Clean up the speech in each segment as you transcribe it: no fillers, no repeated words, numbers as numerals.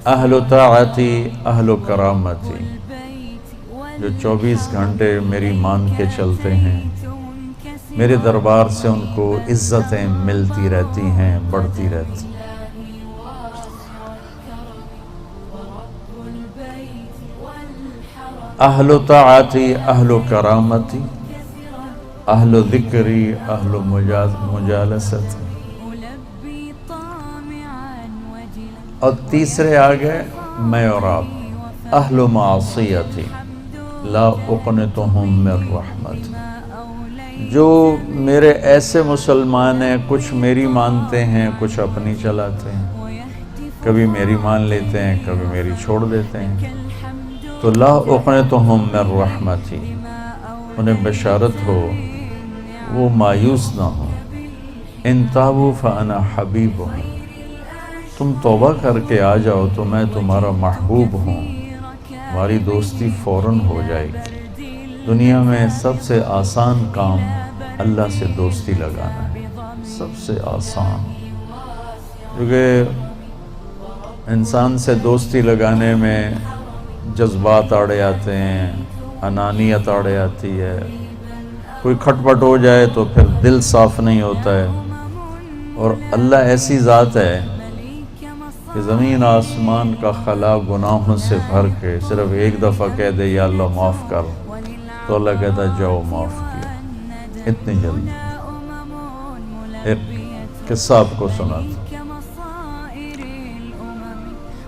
اہل طاعتی اہل کرامتی، جو 24 گھنٹے میری مان کے چلتے ہیں، میرے دربار سے ان کو عزتیں ملتی رہتی ہیں، بڑھتی رہتی ہیں۔ اہل طاعتی اہل کرامتی اہل ذکری اہل مجالستی، اور تیسرے آگے میں اور آپ اہل معصیتی لا اقنطہم من رحمت، جو میرے ایسے مسلمان ہیں، کچھ میری مانتے ہیں کچھ اپنی چلاتے ہیں، کبھی میری مان لیتے ہیں کبھی میری چھوڑ دیتے ہیں، تو لا اقنطہم من رحمتی، انہیں بشارت ہو وہ مایوس نہ ہو، ان تابوا فانا حبیبہم، تم توبہ کر کے آ جاؤ تو میں تمہارا محبوب ہوں، ہماری دوستی فوراً ہو جائے گی۔ دنیا میں سب سے آسان کام اللہ سے دوستی لگانا ہے، سب سے آسان، کیونکہ انسان سے دوستی لگانے میں جذبات آڑے آتے ہیں، انانیت آڑے آتی ہے، کوئی کھٹ پٹ ہو جائے تو پھر دل صاف نہیں ہوتا ہے، اور اللہ ایسی ذات ہے کہ زمین آسمان کا خلا گناہوں سے بھر کے صرف ایک دفعہ کہہ دے یا اللہ معاف کر، تو اللہ کہتا ہے جاؤ معاف کیا، اتنی جلدی۔ ایک قصہ آپ کو سناتا،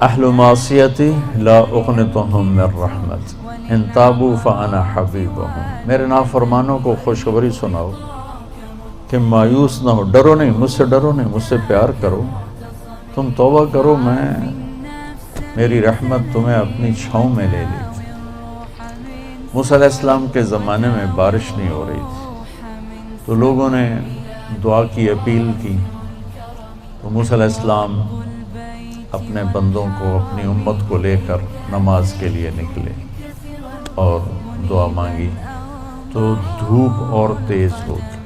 اہل معصیتی لا اقنطہم من رحمت ان تابوا فانا حبیبہم، میرے نافرمانوں کو خوشخبری سناؤ کہ مایوس نہ ہو، ڈرو نہیں، مجھ سے ڈرو نہیں، مجھ سے پیار کرو، تم توبہ کرو، میری رحمت تمہیں اپنی چھاؤں میں لے لیتی۔ موسیٰ علیہ السلام کے زمانے میں بارش نہیں ہو رہی تھی، تو لوگوں نے دعا کی، اپیل کی، تو موسیٰ علیہ السلام اپنے بندوں کو، اپنی امت کو لے کر نماز کے لیے نکلے اور دعا مانگی، تو دھوپ اور تیز ہو گئی۔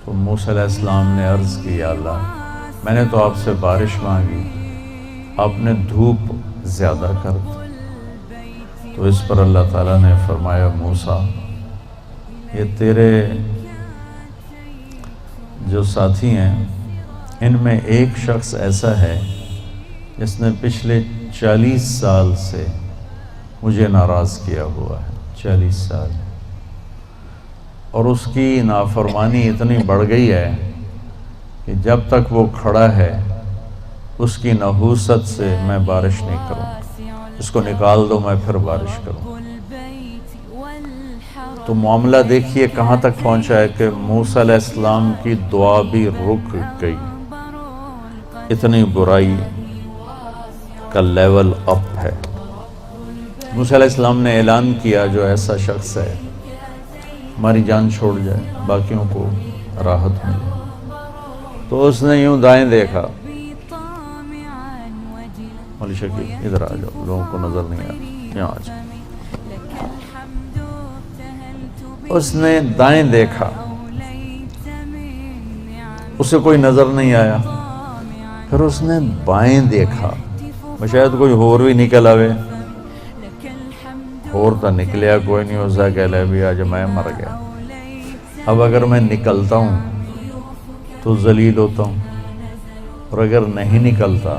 تو موسیٰ علیہ السلام نے عرض کی، یا اللہ، میں نے تو آپ سے بارش مانگی، آپ نے دھوپ زیادہ کر دی۔ تو اس پر اللہ تعالیٰ نے فرمایا، موسیٰ، یہ تیرے جو ساتھی ہیں ان میں ایک شخص ایسا ہے جس نے پچھلے 40 سال سے مجھے ناراض کیا ہوا ہے، 40 سال، اور اس کی نافرمانی اتنی بڑھ گئی ہے کہ جب تک وہ کھڑا ہے اس کی نحوست سے میں بارش نہیں کروں، اس کو نکال دو میں پھر بارش کروں۔ تو معاملہ دیکھیے کہاں تک پہنچا ہے کہ موسیٰ علیہ السلام کی دعا بھی رک گئی، اتنی برائی کا لیول اپ ہے۔ موسیٰ علیہ السلام نے اعلان کیا، جو ایسا شخص ہے ہماری جان چھوڑ جائے، باقیوں کو راحت ملے۔ تو اس نے یوں دائیں دیکھا، مولی شکیل ادھر آ جاؤ، لوگوں کو نظر نہیں آ رہا، یہاں آ جاؤ۔ اس نے دائیں دیکھا، اسے کوئی نظر نہیں آیا، پھر اس نے بائیں دیکھا، شاید کوئی ہور بھی نکل آوے، ہور تو نکلیا کوئی نہیں، اسا کہہ لے بھی آج میں مر گیا، اب اگر میں نکلتا ہوں تو ذلیل ہوتا ہوں، اور اگر نہیں نکلتا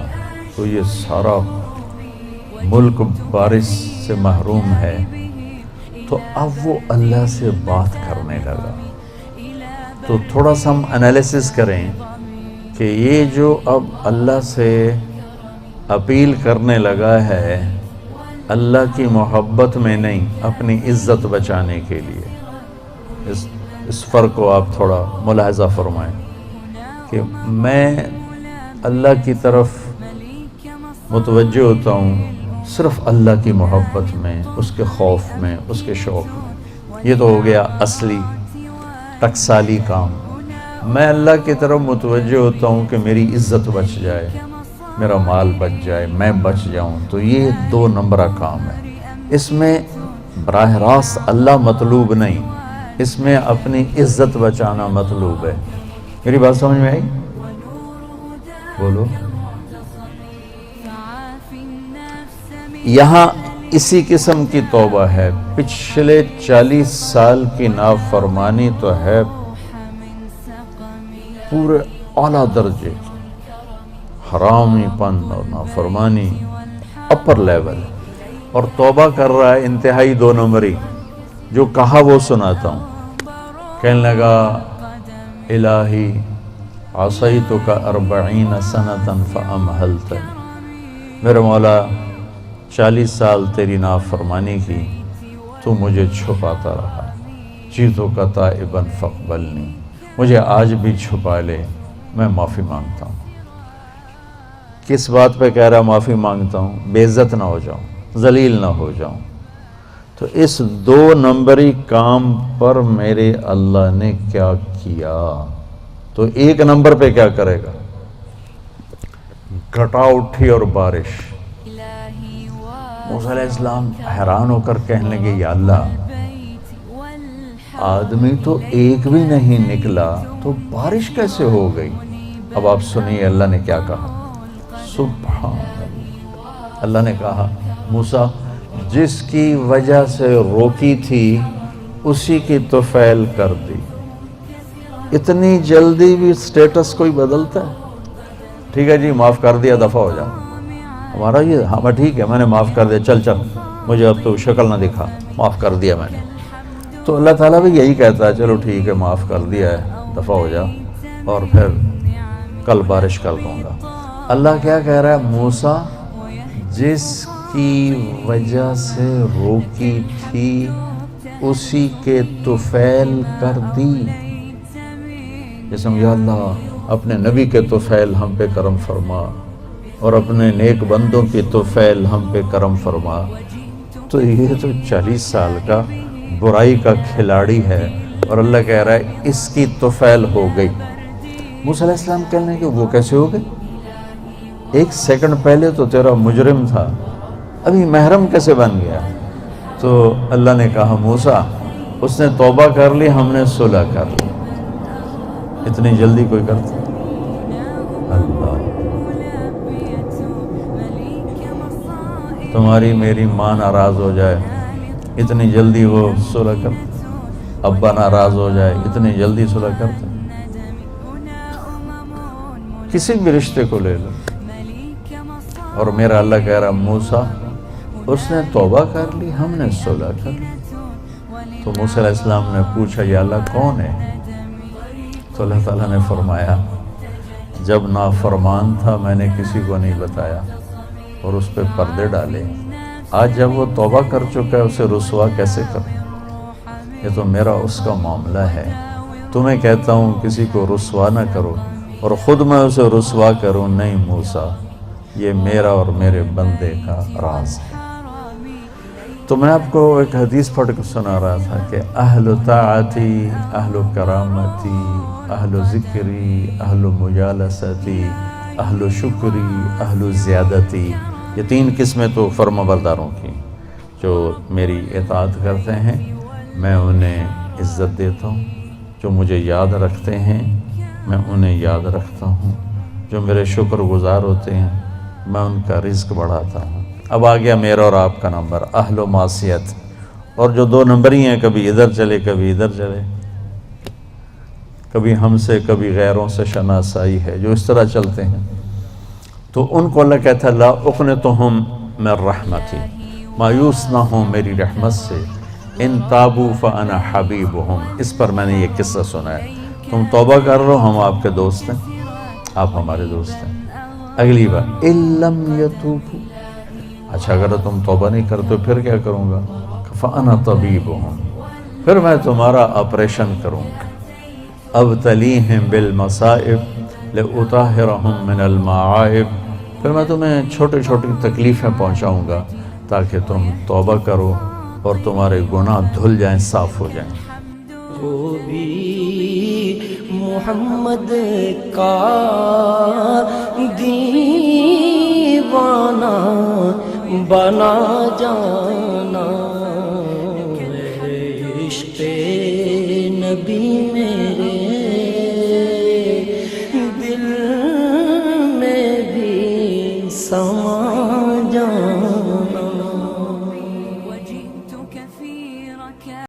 تو یہ سارا ملک بارش سے محروم ہے۔ تو اب وہ اللہ سے بات کرنے لگا۔ تو تھوڑا سا ہم انالیسس کریں کہ یہ جو اب اللہ سے اپیل کرنے لگا ہے، اللہ کی محبت میں نہیں، اپنی عزت بچانے کے لیے، اس فرق کو آپ تھوڑا ملاحظہ فرمائیں کہ میں اللہ کی طرف متوجہ ہوتا ہوں صرف اللہ کی محبت میں، اس کے خوف میں، اس کے شوق میں، یہ تو ہو گیا اصلی ٹکسالی کام۔ میں اللہ کی طرف متوجہ ہوتا ہوں کہ میری عزت بچ جائے، میرا مال بچ جائے، میں بچ جاؤں، تو یہ 2 نمبرہ کام ہے۔ اس میں براہ راست اللہ مطلوب نہیں، اس میں اپنی عزت بچانا مطلوب ہے۔ میری بات سمجھ میں آئی؟ بولو۔ یہاں اسی قسم کی توبہ ہے، پچھلے 40 سال کی نافرمانی تو ہے پورے اعلیٰ درجے، حرامی پن اور نافرمانی اپر لیول، اور توبہ کر رہا ہے انتہائی 2 نمبری۔ جو کہا وہ سناتا ہوں، کہنے لگا الہی عصیتک 40 سنة فامہلتنی، میرے مولا 40 سال تیری نافرمانی کی، تو مجھے چھپاتا رہا، جئتک تائبا فاقبلنی، مجھے آج بھی چھپا لے، میں معافی مانگتا ہوں۔ کس بات پہ کہہ رہا معافی مانگتا ہوں؟ بے عزت نہ ہو جاؤں، ذلیل نہ ہو جاؤں۔ تو اس 2 نمبری کام پر میرے اللہ نے کیا کیا، تو 1 نمبر پہ کیا کرے گا؟ گھٹا اٹھی اور بارش۔ موسیٰ علیہ السلام حیران ہو کر کہنے لگے یا اللہ، آدمی تو ایک بھی نہیں نکلا تو بارش کیسے ہو گئی؟ اب آپ سنیے اللہ نے کیا کہا۔ سبحان اللہ، اللہ نے کہا موسیٰ جس کی وجہ سے روکی تھی اسی کی طفیل کر دی۔ اتنی جلدی بھی سٹیٹس کوئی بدلتا ہے؟ ٹھیک ہے جی معاف کر دیا، دفع ہو جا، ہمارا یہ ہاں ٹھیک ہے میں نے معاف کر دیا، چل مجھے اب تو شکل نہ دکھا، معاف کر دیا میں نے۔ تو اللہ تعالیٰ بھی یہی کہتا ہے چلو ٹھیک ہے معاف کر دیا ہے، دفع ہو جا، اور پھر کل بارش کر دوں گا۔ اللہ کیا کہہ رہا ہے؟ موسیٰ جس کی وجہ سے روکی تھی اسی کے طفیل کر دی۔ جسم یا اللہ اپنے نبی کے طفیل ہم پہ کرم فرما، اور اپنے نیک بندوں کی طفیل ہم پہ کرم فرما۔ تو یہ تو 40 سال کا برائی کا کھلاڑی ہے، اور اللہ کہہ رہا ہے اس کی طفیل ہو گئی۔ موسیٰ علیہ السلام کہنے کہ وہ کیسے ہو گئی؟ 1 سیکنڈ پہلے تو تیرا مجرم تھا، ابھی محرم کیسے بن گیا؟ تو اللہ نے کہا موسیٰ اس نے توبہ کر لی، ہم نے صلح کر لی۔ اتنی جلدی کوئی کرتا؟ اللہ، تمہاری میری ماں ناراض ہو جائے اتنی جلدی وہ صلح کرتا؟ ابا ناراض ہو جائے اتنی جلدی صلح کرتا؟ کسی بھی رشتے کو لے لو، اور میرا اللہ کہہ رہا موسیٰ اس نے توبہ کر لی، ہم نے صلح کر لی۔ تو موسیٰ علیہ السلام نے پوچھا یا اللہ کون ہے؟ تو اللہ تعالیٰ نے فرمایا جب نافرمان تھا میں نے کسی کو نہیں بتایا اور اس پہ پردے ڈالے، آج جب وہ توبہ کر چکا ہے اسے رسوا کیسے کروں؟ یہ تو میرا اس کا معاملہ ہے، تمہیں کہتا ہوں کسی کو رسوا نہ کرو اور خود میں اسے رسوا کروں نہیں موسیٰ، یہ میرا اور میرے بندے کا راز ہے۔ تو میں آپ کو ایک حدیث پڑھ کے سنا رہا تھا کہ اہل طاعتی، اہل کرامتی، اہل ذکری، اہل مجالستی، اہل شکری، اہل زیادتی، یہ 3 قسمیں تو فرما برداروں کی جو میری اطاعت کرتے ہیں میں انہیں عزت دیتا ہوں، جو مجھے یاد رکھتے ہیں میں انہیں یاد رکھتا ہوں، جو میرے شکر گزار ہوتے ہیں میں ان کا رزق بڑھاتا ہوں۔ اب آ گیا میرا اور آپ کا نمبر، اہل و معصیت، اور جو 2 نمبر ہی ہیں، کبھی ادھر چلے کبھی ادھر چلے، کبھی ہم سے کبھی غیروں سے شناسائی ہے، جو اس طرح چلتے ہیں، تو ان کو اللہ کہتا ہے لا اقنطہم من رحمتی، مایوس نہ ہوں میری رحمت سے، ان تابوا فانا حبیبہم۔ اس پر میں نے یہ قصہ سنا ہے، تم توبہ کر رہو ہم آپ کے دوست ہیں، آپ ہمارے دوست ہیں۔ اگلی بار ان لم یتوبوا، اچھا اگر تم توبہ نہیں کرتے پھر کیا کروں گا؟ فانا طبیبہم، پھر میں تمہارا آپریشن کروں گا۔ ابتلیہم بالمصائب لأطہرہم من المعائب، پھر میں تمہیں چھوٹی چھوٹی تکلیفیں پہنچاؤں گا تاکہ تم توبہ کرو اور تمہارے گناہ دھل جائیں، صاف ہو جائیں۔ وہ بھی محمد کا دیوانہ بنا جانا، عشق نبی میرے دل میں بھی سما جانا۔